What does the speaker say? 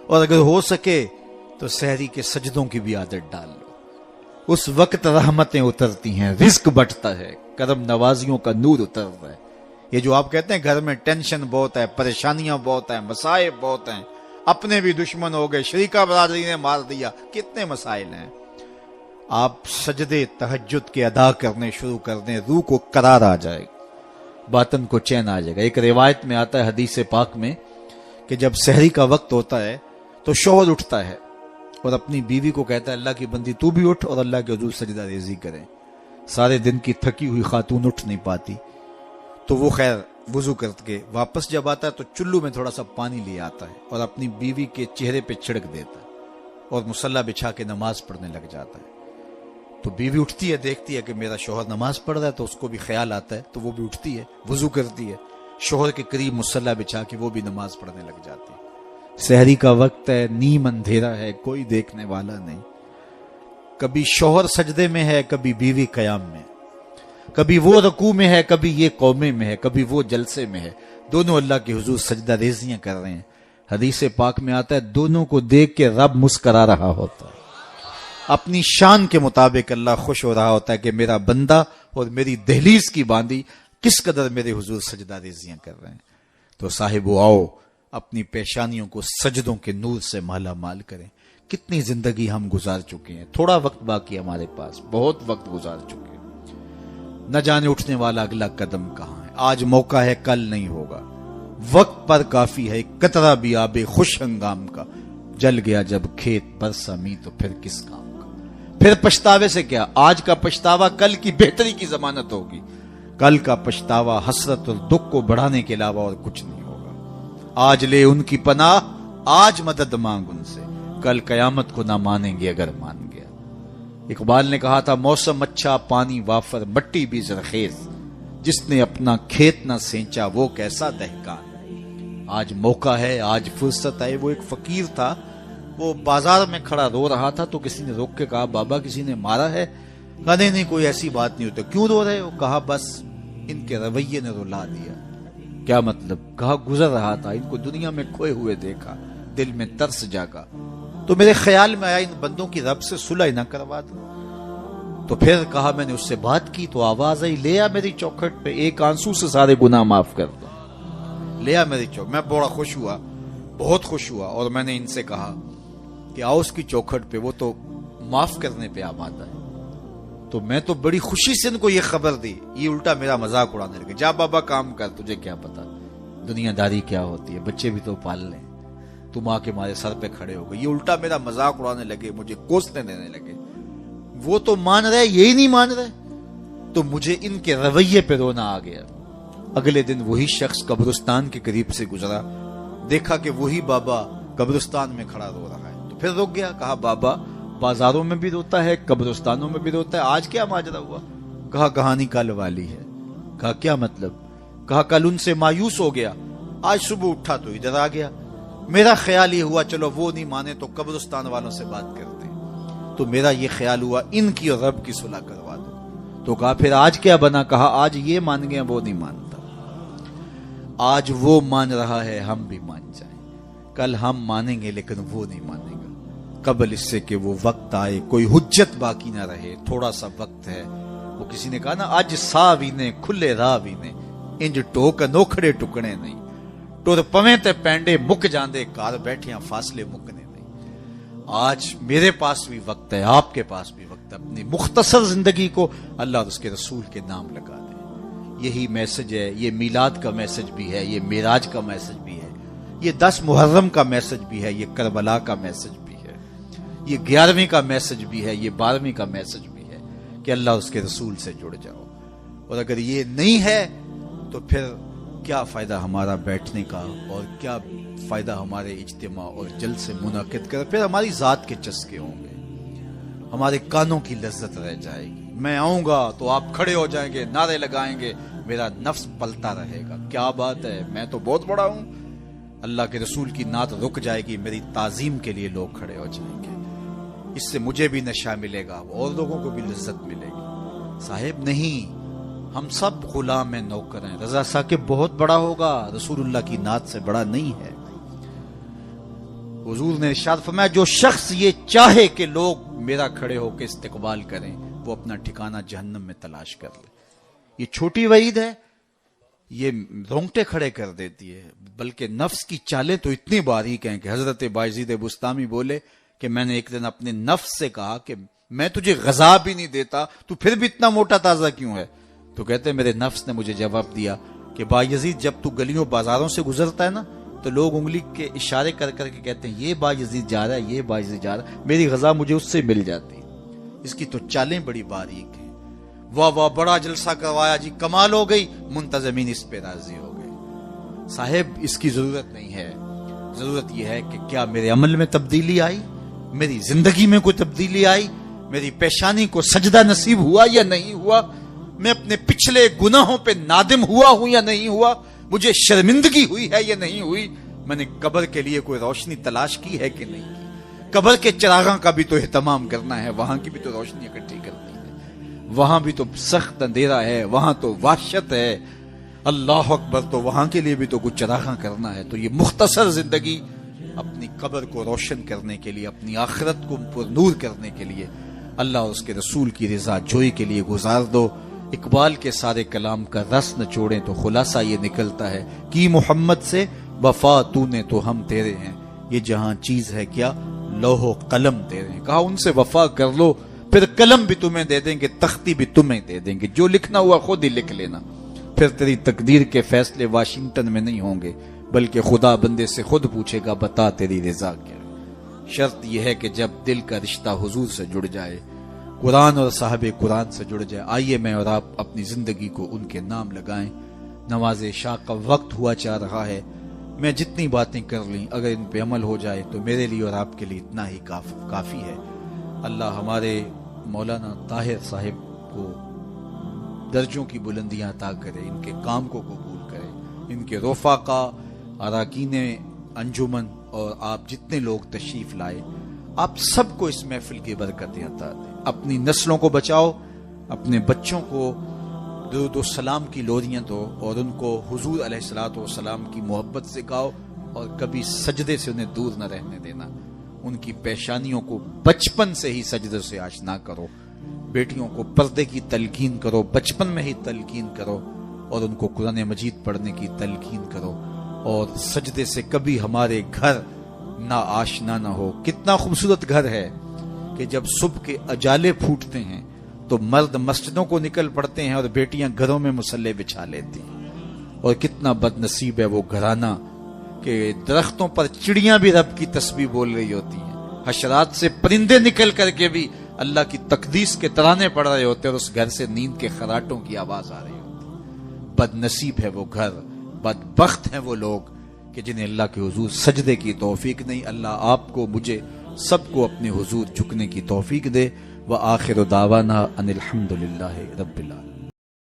اور اگر ہو سکے تو سحری کے سجدوں کی بھی عادت ڈال لو۔ اس وقت رحمتیں اترتی ہیں، رزق بٹتا ہے، کرم نوازیوں کا نور اترتا ہے۔ یہ جو آپ کہتے ہیں گھر میں ٹینشن بہت ہے، پریشانیاں بہت ہیں، مسائل بہت ہیں، اپنے بھی دشمن ہو گئے، شریکہ برادری نے مار دیا، کتنے مسائل ہیں، آپ سجدے تہجد کے ادا کرنے شروع کر دیں، روح کو قرار آ جائے گا، باطن کو چین آ جائے گا۔ ایک روایت میں آتا ہے حدیث پاک میں کہ جب سحری کا وقت ہوتا ہے تو شوہر اٹھتا ہے اور اپنی بیوی کو کہتا ہے اللہ کی بندی تو بھی اٹھ اور اللہ کے حضور سجدہ ریزی کریں۔ سارے دن کی تھکی ہوئی خاتون اٹھ نہیں پاتی تو وہ خیر وضو کر کے واپس جب آتا ہے تو چلو میں تھوڑا سا پانی لے آتا ہے اور اپنی بیوی کے چہرے پہ چھڑک دیتا ہے اور مصلی بچھا کے نماز پڑھنے لگ جاتا ہے۔ تو بیوی اٹھتی ہے، دیکھتی ہے کہ میرا شوہر نماز پڑھ رہا ہے تو اس کو بھی خیال آتا ہے، تو وہ بھی اٹھتی ہے، وضو کرتی ہے، شوہر کے قریب مصلی بچھا کے وہ بھی نماز پڑھنے لگ جاتی ہے۔ سحری کا وقت ہے، نیم اندھیرا ہے، کوئی دیکھنے والا نہیں، کبھی شوہر سجدے میں ہے، کبھی بیوی قیام میں، کبھی وہ رکوع میں ہے، کبھی یہ قومے میں ہے، کبھی وہ جلسے میں ہے، دونوں اللہ کے حضور سجدہ ریزیاں کر رہے ہیں۔ حدیث پاک میں آتا ہے دونوں کو دیکھ کے رب مسکرا رہا ہوتا ہے، اپنی شان کے مطابق اللہ خوش ہو رہا ہوتا ہے کہ میرا بندہ اور میری دہلیز کی باندی کس قدر میرے حضور سجدہ ریزیاں کر رہے ہیں۔ تو صاحبو آؤ اپنی پیشانیوں کو سجدوں کے نور سے مالا مال کریں۔ کتنی زندگی ہم گزار چکے ہیں، تھوڑا وقت باقی ہمارے پاس، بہت وقت گزار چکے ہیں، نہ جانے اٹھنے والا اگلا قدم کہاں ہے۔ آج موقع ہے، کل نہیں ہوگا، وقت پر کافی ہے، قطرہ بھی آبے خوش ہنگام کا، جل گیا جب کھیت برسا می تو پھر کس کام کا۔ پھر پچھتاوے سے کیا، آج کا پچھتاوا کل کی بہتری کی ضمانت ہوگی، کل کا پچھتاوا حسرت اور دکھ کو بڑھانے کے علاوہ اور کچھ نہیں ہوگا۔ آج لے ان کی پناہ، آج مدد مانگ ان سے، کل قیامت کو نہ مانیں گے اگر مان گیا۔ اقبال نے کہا تھا موسم اچھا پانی وافر مٹی بھی زرخیز، جس نے اپنا کھیت نہ سینچا وہ کیسا دہقان۔ آج موقع ہے، آج فرصت ہے۔ وہ ایک فقیر تھا، وہ بازار میں کھڑا رو رہا تھا تو کسی نے روک کے کہا بابا کسی نے مارا ہے؟ کہا نہیں کوئی ایسی بات نہیں ہوتی۔ کیوں رو رہے ہو؟ کہا بس ان کے رویے نے رلا دیا۔ کیا مطلب؟ کہا گزر رہا تھا، ان کو دنیا میں کھوئے ہوئے دیکھا، دل میں ترس جاگا، تو میرے خیال میں آیا ان بندوں کی رب سے صلح نہ کروا دوں۔ تو پھر کہا میں نے اس سے بات کی تو آواز آئی لے آ میری چوکھٹ پہ، ایک آنسو سے سارے گناہ معاف کر دو، لے آ میری چوکھٹ۔ میں بڑا خوش ہوا، بہت خوش ہوا، اور میں نے ان سے کہا کہ آؤ اس کی چوکھٹ پہ، وہ تو معاف کرنے پہ آمادہ ہے۔ تو میں تو بڑی خوشی سے ان کو یہ خبر دی، یہ الٹا میرا مذاق اڑانے لگے، جا بابا کام کر، تجھے کیا پتا دنیا داری کیا ہوتی ہے، بچے بھی تو پال لیں، تم آ کے ہمارے سر پہ کھڑے ہو گئے۔ یہ الٹا میرا مذاق اڑانے لگے، مجھے کوسنے دینے لگے۔ وہ تو مان رہے، یہی نہیں مان رہے، تو مجھے ان کے رویے پہ رونا آ گیا۔ اگلے دن وہی شخص قبرستان کے قریب سے گزرا، دیکھا کہ وہی بابا قبرستان میں کھڑا رو رہا ہے، تو پھر رک گیا، کہا بابا بازاروں میں بھی روتا ہے، قبرستانوں میں بھی روتا ہے، آج کیا ماجرا ہوا؟ کہا کہانی کل والی ہے۔ کہا کیا مطلب؟ کہا کل ان سے مایوس ہو گیا، آج صبح اٹھا تو ادھر آ گیا، میرا خیال یہ ہوا چلو وہ نہیں مانے تو قبرستان والوں سے بات کرتے، تو میرا یہ خیال ہوا ان کی اور رب کی صلح کروا دو۔ تو کہا پھر آج کیا بنا؟ کہا آج یہ مان گیا وہ نہیں مانتا، آج وہ مان رہا ہے ہم بھی مان جائیں، کل ہم مانیں گے لیکن وہ نہیں مانے گا، قبل اس سے کہ وہ وقت آئے کوئی حجت باقی نہ رہے، تھوڑا سا وقت ہے۔ وہ کسی نے کہا نا اج سا وینے کھلے راہ وینے، انج ٹوک نوکھڑے ٹکڑے نہیں، ٹر پویں تے پینڈے مک جاندے کار بیٹھیاں فاصلے مکنے نہیں۔ آج میرے پاس بھی وقت ہے، آپ کے پاس بھی وقت ہے، اپنی مختصر زندگی کو اللہ اور اس کے رسول کے نام لگا دیں۔ یہی میسج ہے، یہ میلاد کا میسج بھی ہے، یہ معراج کا میسج بھی ہے، یہ 10 محرم کا میسج بھی ہے، یہ کربلا کا میسج بھی ہے، یہ 11ویں کا میسج بھی ہے، یہ 12ویں کا میسج بھی ہے کہ اللہ اور اس کے رسول سے جڑ جاؤ۔ اور اگر یہ نہیں ہے تو پھر کیا فائدہ ہمارا بیٹھنے کا، اور کیا فائدہ ہمارے اجتماع اور جلسے منعقد کر، پھر ہماری ذات کے چسکے ہوں گے، ہمارے کانوں کی لذت رہ جائے گی۔ میں آؤں گا تو آپ کھڑے ہو جائیں گے، نعرے لگائیں گے، میرا نفس پلتا رہے گا، کیا بات ہے میں تو بہت بڑا ہوں۔ اللہ کے رسول کی نعت رک جائے گی، میری تعظیم کے لیے لوگ کھڑے ہو جائیں گے، اس سے مجھے بھی نشہ ملے گا اور لوگوں کو بھی لذت ملے گی۔ صاحب نہیں، ہم سب غلام نوکر ہیں۔ رضا ثاقب بہت بڑا ہوگا، رسول اللہ کی نعت سے بڑا نہیں ہے۔ حضور نے ارشاد فرمایا جو شخص یہ چاہے کہ لوگ میرا کھڑے ہو کے استقبال کریں وہ اپنا ٹھکانہ جہنم میں تلاش کر لے. یہ چھوٹی وعید ہے، یہ رونگٹے کھڑے کر دیتی ہے، بلکہ نفس کی چالیں تو اتنی باریک ہیں کہ حضرت بایزید بستامی بولے کہ میں نے ایک دن اپنے نفس سے کہا کہ میں تجھے غذا بھی نہیں دیتا تو پھر بھی اتنا موٹا تازہ کیوں ہے؟ تو کہتے ہیں میرے نفس نے مجھے جواب دیا کہ بایزید جب تو گلیوں بازاروں سے گزرتا ہے نا تو لوگ انگلی کے اشارے کر کر کے کہتے ہیں یہ بایزید جا رہا ہے، یہ بایزید جا رہا ہے، میری غذا مجھے اس سے مل جاتی. اس کی تو چالیں بڑی باریک ہیں. واہ واہ بڑا جلسہ کروایا جی، کمال ہو گئی، منتظمین اس پہ راضی ہو گئے. صاحب اس کی ضرورت نہیں ہے. ضرورت یہ ہے کہ کیا میرے عمل میں تبدیلی آئی، میری زندگی میں کوئی تبدیلی آئی، میری پیشانی کو سجدہ نصیب ہوا یا نہیں ہوا، میں اپنے پچھلے گناہوں پہ نادم ہوا ہوں یا نہیں ہوا، مجھے شرمندگی ہوئی ہے یا نہیں ہوئی، میں نے قبر کے لیے کوئی روشنی تلاش کی ہے کہ نہیں کی. قبر کے چراغاں کا بھی تو اہتمام کرنا ہے، وہاں کی بھی تو روشنی اکٹھی کرنی ہے، وہاں بھی تو سخت اندھیرا ہے، وہاں تو وحشت ہے. اللہ اکبر، تو وہاں کے لیے بھی تو کچھ چراغاں کرنا ہے. تو یہ مختصر زندگی اپنی قبر کو روشن کرنے کے لیے، اپنی آخرت کو پر نور کرنے کے لیے، اللہ اور اس کے رسول کی رضا جوئی کے لیے گزار دو. اقبال کے سارے کلام کا رس نچوڑیں تو خلاصہ یہ نکلتا ہے کہ محمد سے وفا تو نے تو ہم تیرے ہیں، یہ جہاں چیز ہے کیا لوح و قلم تیرے ہیں. کہا ان سے وفا کر لو پھر قلم بھی تمہیں دے دیں گے، تختی بھی تمہیں دے دیں گے، جو لکھنا ہوا خود ہی لکھ لینا. پھر تیری تقدیر کے فیصلے واشنگٹن میں نہیں ہوں گے بلکہ خدا بندے سے خود پوچھے گا بتا تیری رضا کیا. شرط یہ ہے کہ جب دل کا رشتہ حضور سے جڑ جائے، قرآن اور صاحب قرآن سے جڑ جائے. آئیے میں اور آپ اپنی زندگی کو ان کے نام لگائیں. نماز عشاء کا وقت ہوا چاہ رہا ہے. میں جتنی باتیں کر لیں اگر ان پہ عمل ہو جائے تو میرے لیے اور آپ کے لیے اتنا ہی کافی ہے. اللہ ہمارے مولانا طاہر صاحب کو درجوں کی بلندیاں عطا کرے، ان کے کام کو قبول کرے، ان کے رفقا، اراکین انجمن اور آپ جتنے لوگ تشریف لائے، آپ سب کو اس محفل کی برکتیں عطا دیں. اپنی نسلوں کو بچاؤ، اپنے بچوں کو درود و سلام کی لوریاں دو اور ان کو حضور علیہ الصلوۃ والسلام کی محبت سکھاؤ اور کبھی سجدے سے انہیں دور نہ رہنے دینا. ان کی پیشانیوں کو بچپن سے ہی سجدے سے آشنا کرو. بیٹیوں کو پردے کی تلقین کرو، بچپن میں ہی تلقین کرو اور ان کو قرآن مجید پڑھنے کی تلقین کرو. اور سجدے سے کبھی ہمارے گھر نہ آشنا نہ ہو. کتنا خوبصورت گھر ہے کہ جب صبح کے اجالے پھوٹتے ہیں تو مرد مسجدوں کو نکل پڑتے ہیں اور بیٹیاں گھروں میں مصلے بچھا لیتی ہیں. اور کتنا بد نصیب ہے وہ گھرانہ کہ درختوں پر چڑیاں بھی رب کی تسبیح بول رہی ہوتی ہیں، حشرات سے پرندے نکل کر کے بھی اللہ کی تقدیس کے ترانے پڑھ رہے ہوتے ہیں اور اس گھر سے نیند کے خراٹوں کی آواز آ رہی ہوتی. بد نصیب ہے وہ گھر، بدبخت ہیں وہ لوگ کہ جنہیں اللہ کے حضور سجدے کی توفیق نہیں. اللہ آپ کو، مجھے، سب کو اپنے حضور جھکنے کی توفیق دے. وآخر دعوانا ان الحمدللہ رب العالمین.